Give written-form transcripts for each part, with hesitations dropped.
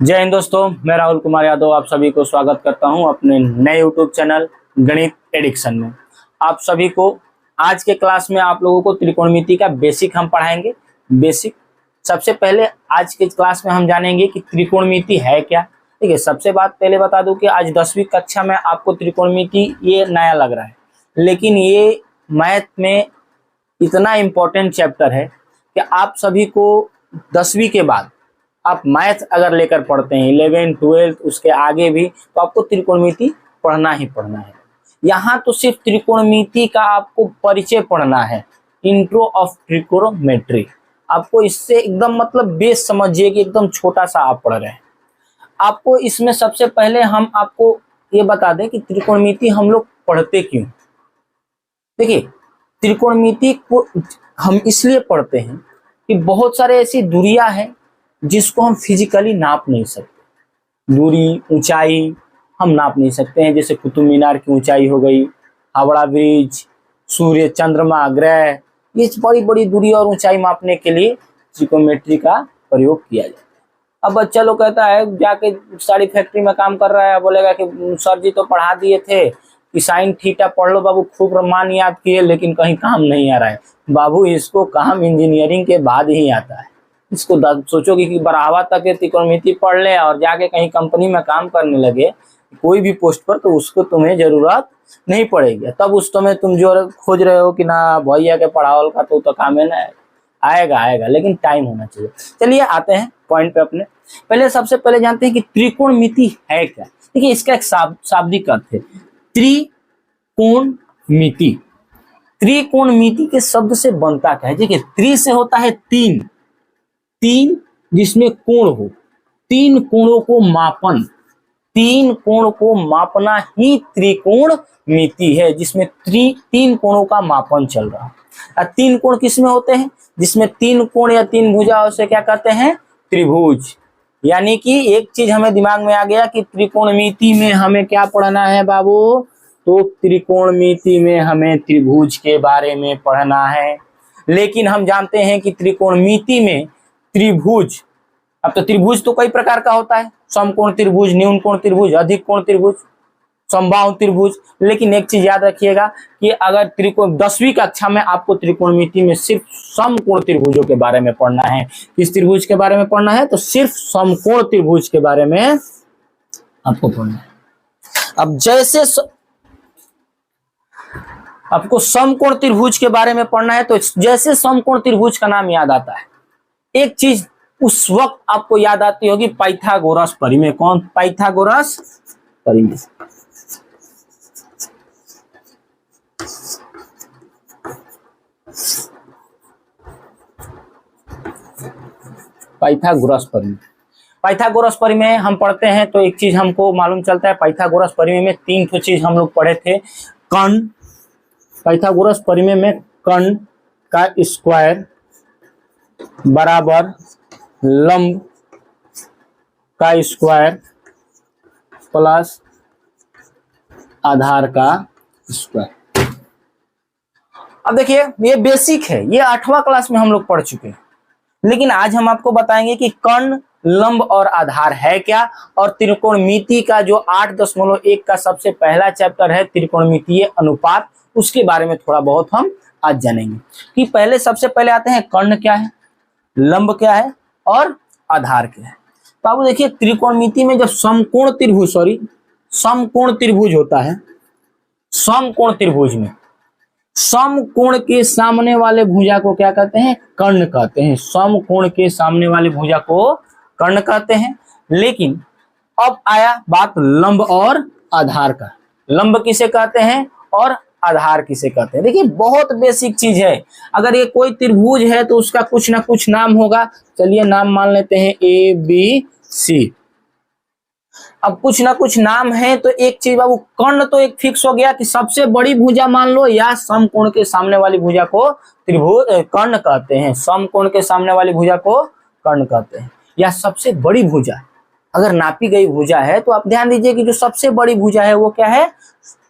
जय हिंद दोस्तों, मैं राहुल कुमार यादव आप सभी को स्वागत करता हूं अपने नए यूट्यूब चैनल गणित एडिक्शन में। आप सभी को आज के क्लास में आप लोगों को त्रिकोणमिति का बेसिक हम पढ़ाएंगे। बेसिक सबसे पहले आज के क्लास में हम जानेंगे कि त्रिकोणमिति है क्या। ठीक है, सबसे बात पहले बता दूं कि आज 10वीं कक्षा में आपको त्रिकोणमिति ये नया लग रहा है, लेकिन ये मैथ में इतना इम्पोर्टेंट चैप्टर है कि आप सभी को 10वीं के बाद आप मैथ अगर लेकर पढ़ते हैं 11, 12 उसके आगे भी, तो आपको त्रिकोणमिति पढ़ना ही पढ़ना है। यहाँ तो सिर्फ त्रिकोणमिति का आपको परिचय पढ़ना है, इंट्रो ऑफ ट्रिकोणोमेट्री। आपको इससे एकदम मतलब बेस समझिए कि एकदम छोटा सा आप पढ़ रहे हैं। आपको इसमें सबसे पहले हम आपको ये बता दें कि त्रिकोणमिति हम लोग पढ़ते क्यों। देखिए, त्रिकोणमिति को हम इसलिए पढ़ते हैं कि बहुत सारे ऐसी दूरियां हैं जिसको हम फिजिकली नाप नहीं सकते। दूरी, ऊंचाई हम नाप नहीं सकते हैं, जैसे कुतुब मीनार की ऊंचाई हो गई, हावड़ा ब्रिज, सूर्य, चंद्रमा, ग्रह, ये बड़ी बड़ी दूरी और ऊंचाई मापने के लिए त्रिकोणमिति का प्रयोग किया जाता है। अब बच्चा लोग कहता है, जाके साड़ी फैक्ट्री में काम कर रहा है, बोलेगा कि सर जी तो पढ़ा दिए थे कि साइन थीटा पढ़ लो बाबू, खूब मान याद किए, लेकिन कहीं काम नहीं आ रहा है। बाबू, इसको काम इंजीनियरिंग के बाद ही आता है। इसको सोचोगे कि बढ़ावा तक त्रिकोणमिति पढ़ ले और जाके कहीं कंपनी में काम करने लगे कोई भी पोस्ट पर, तो उसको तुम्हें जरूरत नहीं पड़ेगी। तब उस समय तुम जो खोज रहे हो कि ना भैया के पढ़ावल का तो काम है ना, आएगा, लेकिन टाइम होना चाहिए। चलिए आते हैं पॉइंट पे अपने। पहले सबसे पहले जानते हैं कि त्रिकोणमिति है क्या। देखिए, इसका एक शाब्दिक अर्थ है त्रिकोणमिति। त्रिकोणमिति के शब्द से बनता क्या है। देखिए, त्रि से होता है तीन जिसमें कोण हो, तीन कोणों को मापन, तीन कोण को मापना ही त्रिकोणमिति है, जिसमें तीन कोणों का मापन चल रहा है। तीन कोण किसमें होते हैं, जिसमें तीन कोण या तीन भुजा, उसे क्या कहते हैं, त्रिभुज। यानी कि एक चीज हमें दिमाग में आ गया कि त्रिकोणमिति में हमें क्या पढ़ना है बाबू, तो त्रिकोणमिति में हमें त्रिभुज के बारे में पढ़ना है। लेकिन हम जानते हैं कि त्रिकोणमिति में त्रिभुज, अब तो त्रिभुज तो कई प्रकार का होता है, समकोण त्रिभुज, न्यून कोण त्रिभुज, अधिक कोण त्रिभुज, समबाहु त्रिभुज। लेकिन एक चीज याद रखिएगा कि अगर 10वीं कक्षा में आपको त्रिकोणमिति में सिर्फ समकोण त्रिभुजों के बारे में पढ़ना है। किस त्रिभुज के बारे में पढ़ना है, तो सिर्फ समकोण त्रिभुज के बारे में आपको पढ़ना है। अब जैसे आपको समकोण त्रिभुज के बारे में पढ़ना है, तो जैसे समकोण त्रिभुज का नाम याद आता है, एक चीज उस वक्त आपको याद आती होगी, पाइथागोरस परिमेय। कौन? पाइथागोरस परिमेय। पाइथागोरस परिमेय, पाइथागोरस परिमेय हम पढ़ते हैं तो एक चीज हमको मालूम चलता है, पाइथागोरस परिमेय में तीन तो चीज हम लोग पढ़े थे। कर्ण, पाइथागोरस परिमेय में कर्ण का स्क्वायर बराबर लंब का स्क्वायर प्लस आधार का स्क्वायर। अब देखिए, ये बेसिक है, ये 8वां क्लास में हम लोग पढ़ चुके हैं। लेकिन आज हम आपको बताएंगे कि कर्ण, लंब और आधार है क्या, और त्रिकोणमिति का जो 8.1 का सबसे पहला चैप्टर है त्रिकोणमितीय अनुपात, उसके बारे में थोड़ा बहुत हम आज जानेंगे। कि पहले सबसे पहले आते हैं कर्ण क्या है, लंब क्या है और आधार क्या है। तो आप देखिए, त्रिकोणमिति में जब समकोण त्रिभुज होता है, समकोण त्रिभुज में समकोण के सामने वाले भुजा को क्या कहते हैं, कर्ण कहते हैं। समकोण के सामने वाले भुजा को कर्ण कहते हैं। लेकिन अब आया बात लंब और आधार का। लंब किसे कहते हैं और आधार किसे कहते हैं। देखिए, बहुत बेसिक चीज है। अगर ये कोई त्रिभुज है तो उसका कुछ ना कुछ नाम होगा। चलिए नाम मान लेते हैं ABC। अब कुछ ना कुछ नाम है, तो एक चीज बाबू, कर्ण तो एक फिक्स हो गया कि सबसे बड़ी भुजा मान लो, या समकोण के सामने वाली भुजा को त्रिभुज कर्ण कहते हैं। समकोण के सामने वाली भुजा को कर्ण कहते हैं, या सबसे बड़ी भुजा अगर नापी गई भुजा है, तो आप ध्यान दीजिए कि जो सबसे बड़ी भुजा है वो क्या है,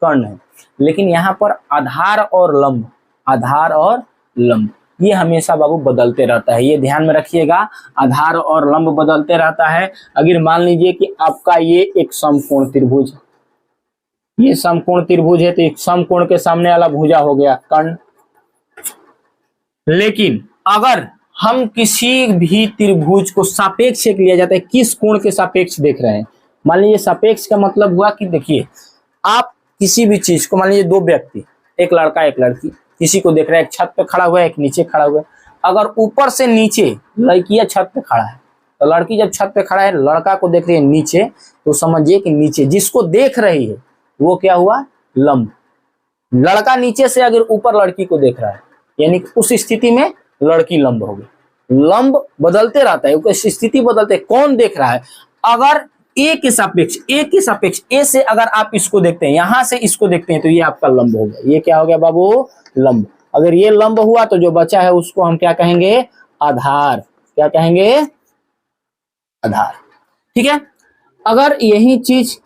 कर्ण है। लेकिन यहाँ पर आधार और लंब, आधार और लंब, ये हमेशा बाबू बदलते रहता है, ये ध्यान में रखिएगा। आधार और लंब बदलते रहता है। अगर मान लीजिए कि आपका ये एक समकोण त्रिभुज है, ये समकोण त्रिभुज है, तो एक समकोण के सामने वाला भुजा हो गया कर्ण। लेकिन अगर हम किसी भी त्रिभुज को सापेक्ष लिया जाता है, किस कोण के सापेक्ष देख रहे हैं, मान लीजिए सापेक्ष का मतलब हुआ कि देखिए आप किसी भी चीज को, मान लीजिए दो व्यक्ति, एक लड़का एक लड़की, किसी को देख रहा है, एक छत पे खड़ा हुआ है, एक नीचे खड़ा हुआ है। अगर ऊपर से नीचे लड़कियां छत पे खड़ा है, तो लड़की जब छत पे खड़ा है लड़का को देख रही है नीचे, तो समझिए कि नीचे जिसको देख रही है वो क्या हुआ, लंब। लड़का नीचे से अगर ऊपर लड़की को देख रहा है, यानी कि उस स्थिति में लड़की लंब हो गई। लंब बदलते रहता है, स्थिति बदलते, कौन देख रहा है। अगर ए के सापेक्ष, ए से अगर आप इसको देखते हैं, यहां से इसको देखते हैं, तो ये आपका लंब हो गया। ये क्या हो गया बाबू, लंब। अगर ये लंब हुआ तो जो बचा है उसको हम क्या कहेंगे, आधार। क्या कहेंगे, आधार। ठीक है। अगर यही चीज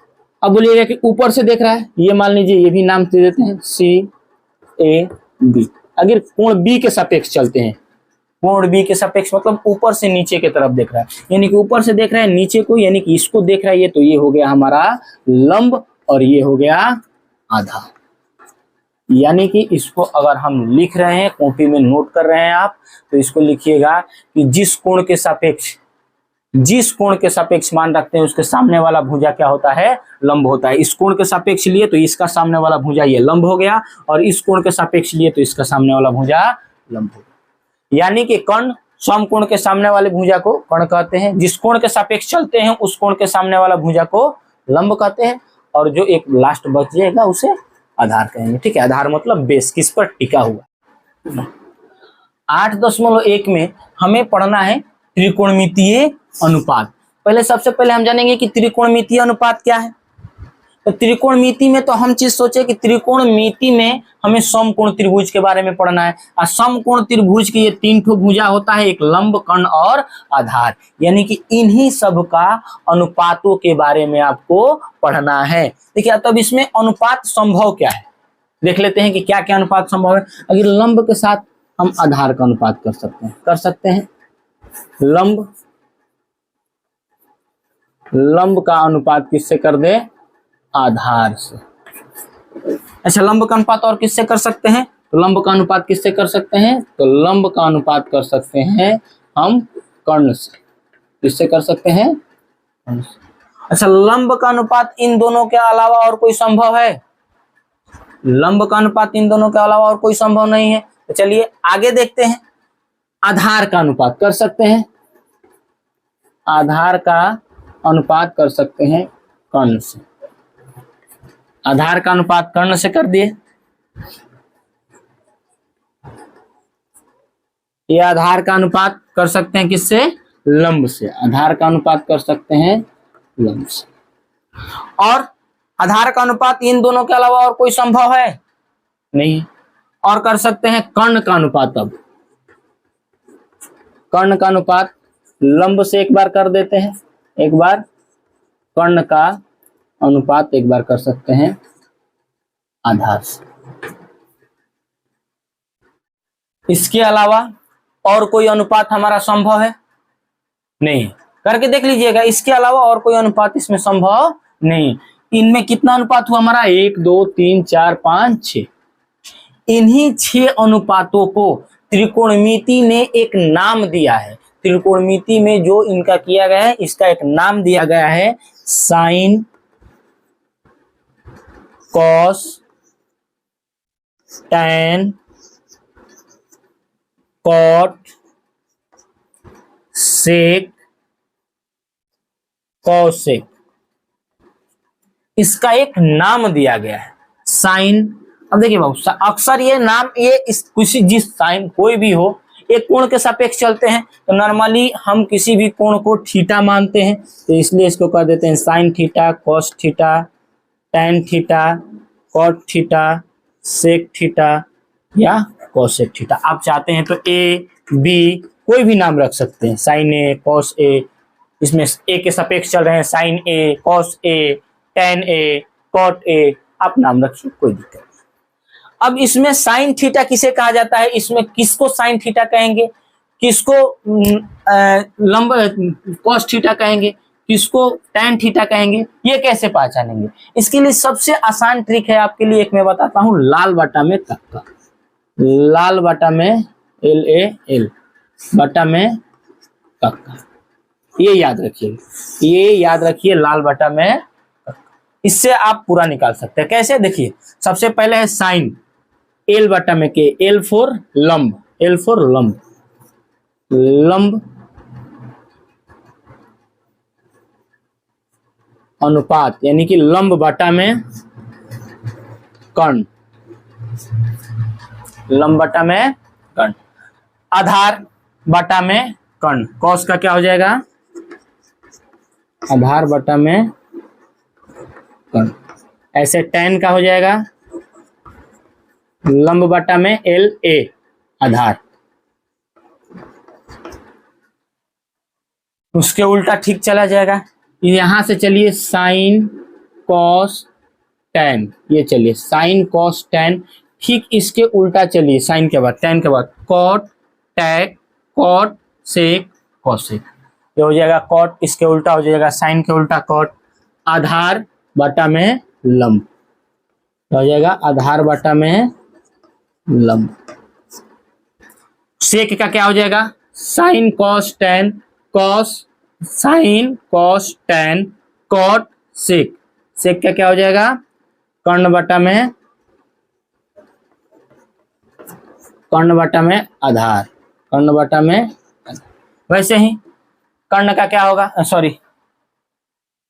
अब बोलिएगा कि ऊपर से देख रहा है, ये मान लीजिए ये भी नाम दे देते हैं सी ए बी। अगर कोण बी के सापेक्ष चलते हैं, कोण बी के सापेक्ष मतलब ऊपर से नीचे की तरफ देख रहा है, यानी कि ऊपर से देख रहा है नीचे को, यानी कि इसको देख रहा है ये, तो ये हो गया हमारा लंब और ये हो गया आधार। यानी कि इसको अगर हम लिख रहे हैं, कॉपी में नोट कर रहे हैं आप, तो इसको लिखिएगा कि जिस कोण के सापेक्ष मान रखते हैं उसके सामने वाला भुजा क्या होता है, लंब होता है। इस कोण के सापेक्ष लिए तो इसका सामने वाला भुजा ये लंब हो गया, और इस कोण के सापेक्ष लिए तो इसका सामने वाला भुजा लंब हो गया। यानी कि कर्ण समकोण के सामने वाले भुजा को कर्ण कहते हैं, जिस कोण के सापेक्ष चलते हैं उस कोण के सामने वाला भुजा को लंब कहते हैं, और जो एक लास्ट बच जाएगा उसे आधार कहेंगे। ठीक है। आधार मतलब बेस, किस पर टिका हुआ। 8.1 में हमें पढ़ना है त्रिकोणमितीय अनुपात। पहले सबसे पहले हम जानेंगे कि त्रिकोणमितीय अनुपात क्या है। तो त्रिकोणमिति में तो हम चीज सोचे कि त्रिकोणमिति में हमें समकोण त्रिभुज के बारे में पढ़ना है। और समकोण त्रिभुज के ये 3 ठो भुजा होता है, एक लंब, कर्ण और आधार, यानी कि इन्हीं सब का अनुपातों के बारे में आपको पढ़ना है। देखिए तब इसमें अनुपात संभव क्या है, देख लेते हैं कि क्या क्या अनुपात संभव है। अगर लंब के साथ हम आधार का अनुपात कर सकते हैं। लंब का अनुपात किससे कर दे, आधार से। अच्छा, लंब का अनुपात और किससे कर सकते हैं, तो लंब का अनुपात किससे कर सकते हैं, तो लंब का अनुपात कर सकते हैं हम कर्ण से। किससे कर सकते हैं, कर्ण से। अच्छा, लंब का अनुपात इन दोनों के अलावा और कोई संभव है, लंब का अनुपात इन दोनों के अलावा और कोई संभव नहीं है। तो चलिए आगे देखते हैं। आधार का अनुपात कर सकते हैं, आधार का अनुपात कर सकते हैं कर्ण से। आधार का अनुपात कर्ण से कर दिए, ये आधार का अनुपात कर सकते हैं किससे, लंब से। आधार का अनुपात कर सकते हैं लंब से। और आधार का अनुपात इन दोनों के अलावा और कोई संभव है नहीं। और कर सकते हैं कर्ण का अनुपात। अब कर्ण का अनुपात लंब से एक बार कर देते हैं, एक बार कर्ण का अनुपात एक बार कर सकते हैं आधार से। इसके अलावा और कोई अनुपात हमारा संभव है नहीं, करके देख लीजिएगा। इसके अलावा और कोई अनुपात इसमें संभव नहीं। इनमें कितना अनुपात हुआ हमारा, 1 2 3 4 5 6। इन्हीं 6 अनुपातों को त्रिकोणमिति ने एक नाम दिया है। त्रिकोणमिति में जो इनका किया गया है, इसका एक नाम दिया गया है साइन, कॉस, टैन, कॉट, सेक, कॉसेक। इसका एक नाम दिया गया है साइन। अब देखिए बाबू, अक्सर ये नाम, ये किसी जिस साइन कोई भी हो, एक कोण के सापेक्ष चलते हैं, तो नॉर्मली हम किसी भी कोण को थीटा मानते हैं, तो इसलिए इसको कह देते हैं sine theta, cos theta, tan theta, cot theta, sec theta या कॉसेक थीटा। आप चाहते हैं तो ए बी कोई भी नाम रख सकते हैं, साइन ए, कॉस ए। इसमें ए के सापेक्ष चल रहे हैं, sine A, cos A, tan A, cot A, आप नाम रखिए, कोई दिक्कत नहीं। अब इसमें साइन थीटा किसे कहा जाता है, इसमें किसको साइन थीटा कहेंगे, किसको लंब कॉस थीटा कहेंगे, किसको टैन थीटा कहेंगे, ये कैसे पहचानेंगे? इसके लिए सबसे आसान ट्रिक है आपके लिए, एक मैं बताता हूं, लाल बटा में कक्का, लाल बटा में LAL बटा में कक्का, ये याद रखिए, ये याद रखिए, लाल बटा में कक्का। इससे आप पूरा निकाल सकते हैं। कैसे? देखिए, सबसे पहले है साइन L बटा में के, L फॉर लंब, L फॉर लंब, लंब अनुपात यानी कि लंब बटा में कर्ण, लंब बटा में कर्ण, आधार बटा में कर्ण, कॉस का क्या हो जाएगा, आधार बटा में कर्ण। ऐसे टैन का हो जाएगा लंब बटा में LA आधार। उसके उल्टा ठीक चला जाएगा, यहां से चलिए साइन कॉस टैन, ये चलिए साइन कॉस टैन, ठीक इसके उल्टा चलिए, साइन के बाद टैन के बाद कॉट टैक कॉट सेक कॉसेक, ये हो जाएगा कॉट, इसके उल्टा हो जाएगा साइन के उल्टा कॉट, आधार बटा में लंब हो जाएगा, आधार बटा में लंब। सेक का क्या हो जाएगा, sine cos tan cos, sine cos tan cot sec, sec का क्या हो जाएगा, कर्ण बटा में, कर्ण बटा में आधार, कर्ण बटा में। वैसे ही कर्ण का क्या होगा, सॉरी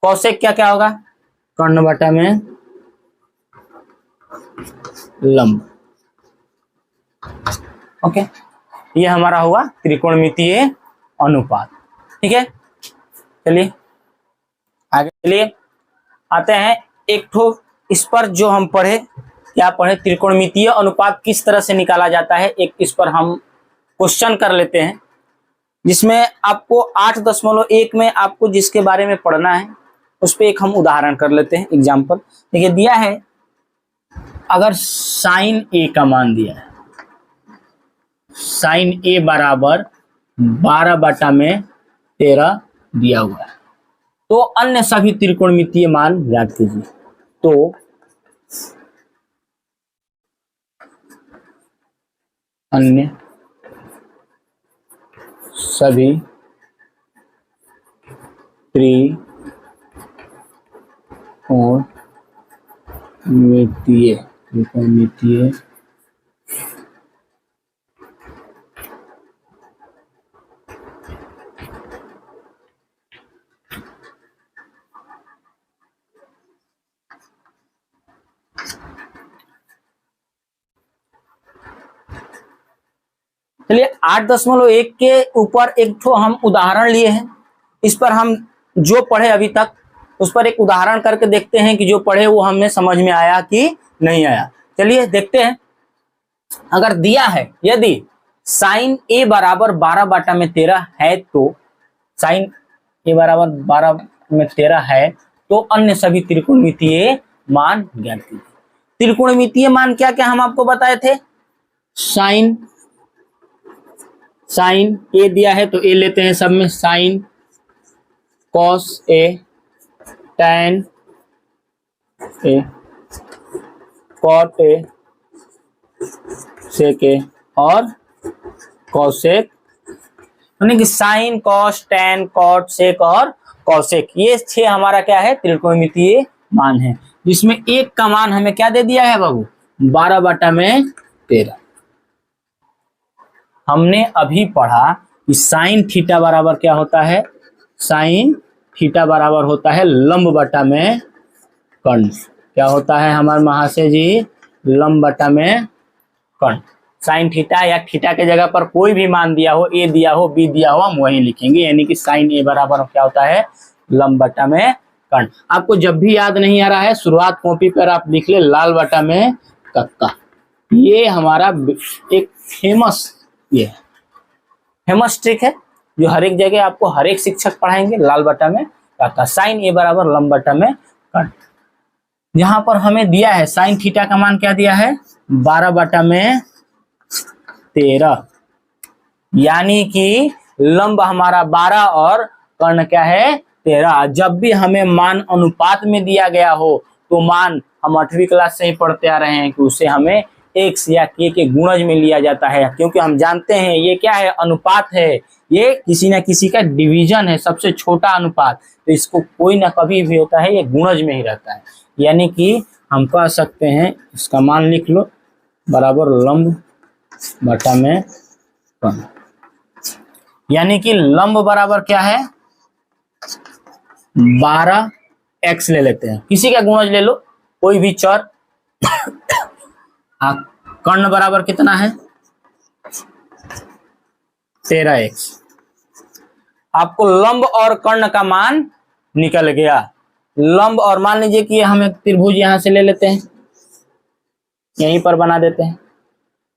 कौशिक क्या क्या होगा, कर्ण बटा में लंब। ओके, ये हमारा हुआ त्रिकोणमितीय अनुपात। ठीक है, चलिए आगे चलिए आते हैं एक ठो इस पर जो हम पढ़े, क्या पढ़े, त्रिकोणमितीय अनुपात किस तरह से निकाला जाता है, एक इस पर हम क्वेश्चन कर लेते हैं, जिसमें आपको 8.1 में आपको जिसके बारे में पढ़ना है उस पर एक हम उदाहरण कर लेते हैं, एग्जाम्पल। देखिए दिया है, अगर साइन ए का मान दिया है, साइन ए बराबर 12/13 दिया हुआ है, तो अन्य सभी त्रिकोणमितीय मान ज्ञात कीजिए। तो अन्य सभी त्रिकोणमितीय चलिए 8.1 के ऊपर एक तो हम उदाहरण लिए हैं, इस पर हम जो पढ़े अभी तक उस पर एक उदाहरण करके देखते हैं कि जो पढ़े वो हमें समझ में आया कि नहीं आया। चलिए देखते हैं, अगर दिया है यदि साइन ए बराबर 12/13 है, तो साइन ए बराबर 12/13 है, तो अन्य सभी त्रिकोणमितीय मान ज्ञात कीजिए। त्रिकोणमितीय मान क्या क्या हम आपको बताए थे, साइन ए दिया है तो ए लेते हैं सब में, sine cos A, tan A, cot A, sec A और कॉसेक, यानी कि sine cos tan cot sec और कॉसेक, ये 6 हमारा क्या है, त्रिकोणमितीय मान है, जिसमें एक का मान हमें क्या दे दिया है बाबू, 12/13। हमने अभी पढ़ा कि साइन थीटा बराबर क्या होता है, साइन थीटा बराबर होता है लंब बटा में कर्ण। क्या होता है हमारे महाशय जी, लंब बटा में कर्ण। साइन थीटा या थीटा के जगह पर कोई भी मान दिया हो, ए दिया हो, बी दिया हो, हम वही लिखेंगे, यानी कि साइन ए बराबर क्या होता है, लंब बटा में कर्ण। आपको जब भी याद नहीं आ रहा है, शुरुआत कॉपी पर आप लिख ले लाल बटा में कक्का। ये हमारा एक फेमस ट्रिक है जो हर एक जगह आपको हर एक शिक्षक पढ़ाएंगे, लाल बटा में कक्का, साइन ए बराबर लंब बटा में कर्ण। यहाँ पर हमें दिया है साइन थीटा का मान क्या दिया है, 12/13, यानी कि लंब हमारा 12 और कर्ण क्या है 13। जब भी हमें मान अनुपात में दिया गया हो तो मान हम 8वीं क्लास से ही पढ़ते आ रहे हैं कि उसे हमें x या k के गुणज में लिया जाता है, क्योंकि हम जानते हैं ये क्या है, अनुपात है, ये किसी न किसी का डिवीजन है, सबसे छोटा अनुपात, तो इसको कोई ना कभी भी होता है ये गुणज में ही रहता है। यानी कि हम कह सकते हैं, इसका मान लिख लो, बराबर लंब बटा में कर्ण, यानी कि लंब बराबर क्या है 12x ले लेते हैं, किसी का गुणज ले लो कोई भी चर। कर्ण बराबर कितना है 13x। आपको लंब और कर्ण का मान निकल गया। लंब, और मान लीजिए कि हम एक त्रिभुज यहां से ले लेते हैं, यहीं पर बना देते हैं,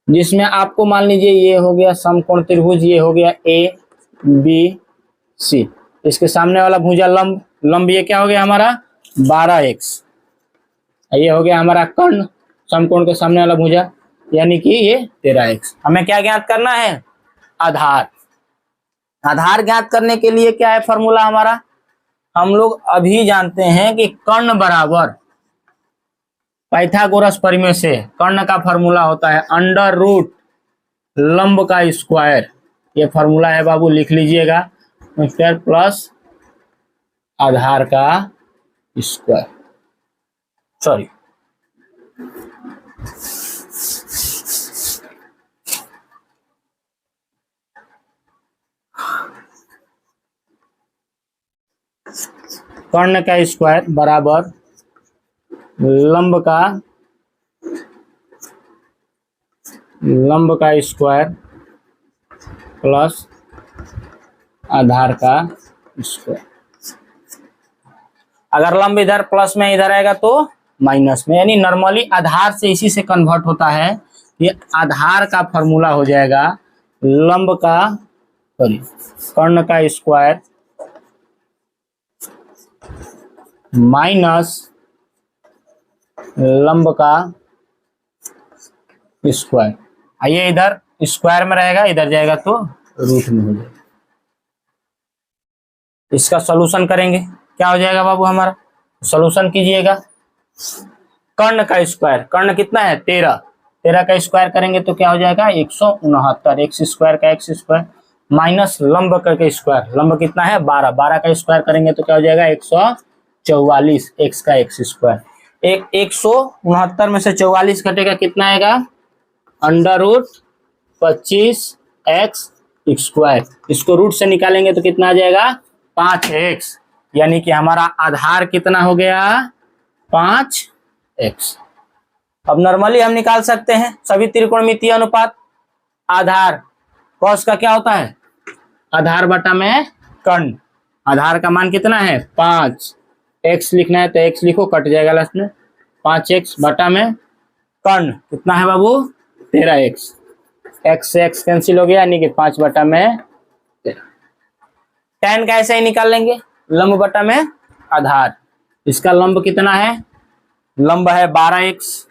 जिसमें आपको मान लीजिए ये हो गया समकोण त्रिभुज, ये हो गया ABC, इसके सामने वाला भुजा लंब, लंब ये क्या हो गया हमारा 12x, ये हो गया हमारा कर्ण, समकोण के सामने वाला भुजा, यानी कि ये 13x। हमें क्या ज्ञात करना है, आधार। आधार ज्ञात करने के लिए क्या है फॉर्मूला हमारा, हम लोग अभी जानते हैं कि कर्ण बराबर पाइथागोरस प्रमेय से कर्ण का फॉर्मूला होता है अंडर रूट लंब का स्क्वायर। ये फॉर्मूला है बाबू, लिख लीजिएगा, स्क्वायर प्लस आधार का स्क्वायर, सॉरी कर्ण का स्क्वायर बराबर लंब का स्क्वायर प्लस आधार का स्क्वायर। अगर लंब इधर प्लस में इधर आएगा तो माइनस में, यानी नॉर्मली आधार से इसी से कन्वर्ट होता है। ये आधार का फॉर्मूला हो जाएगा लंब का, सॉरी कर्ण का स्क्वायर माइनस लंब का स्क्वायर। आइए इधर स्क्वायर में रहेगा, इधर जाएगा तो रूट में हो जाएगा। इसका सॉल्यूशन करेंगे, क्या हो जाएगा बाबू हमारा, सॉल्यूशन कीजिएगा। कर्ण का स्क्वायर, कर्ण कितना है 13, 13 का स्क्वायर करेंगे तो क्या हो जाएगा 169, एक्स स्क्वायर का एक्स स्क्वायर माइनस लंब का स्क्वायर, लंब कितना है 12, 12 का स्क्वायर करेंगे तो क्या हो जाएगा 144, एक्स का एक्स स्क्वायर। 169 में से 44 घटेगा कितना आएगा, अंडर रूट 25x स्क्वायर। इसको रूट से निकालेंगे तो कितना आ जाएगा 5x, यानी कि हमारा आधार कितना हो गया 5x। अब नॉर्मली हम निकाल सकते हैं सभी त्रिकोणमितीय अनुपात। आधार कॉस का क्या होता है, आधार बटा में कर्ण, आधार का मान कितना है 5, x लिखना है तो x लिखो, कट जाएगा लास्ट में, 5x बटा में कर्ण कितना है बाबू 13x, x से x कैंसिल हो गया, यानी कि 5 बटा में 13। tan का ऐसे ही निकाल लेंगे, लंब बटा में आधार, इसका लंब कितना है, लंब है 12x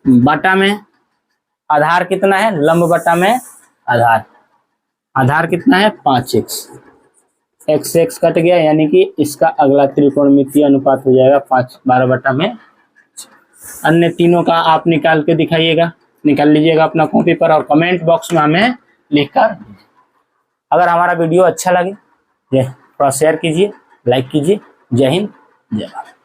बटा में आधार कितना है, लंब बटा में आधार, आधार कितना है 5x, x से x कट गया, यानी कि इसका अगला त्रिकोणमितीय अनुपात हो जाएगा 5, 12 बटा में। अन्य तीनों का आप निकाल के दिखाइएगा, निकाल लीजिएगा अपना कॉपी पर और कमेंट बॉक्स में हमें लिखकर। अगर हमारा वीडियो अच्छा लगे थोड़ा शेयर कीजिए, लाइक कीजिए। जय हिंद, जय भारत।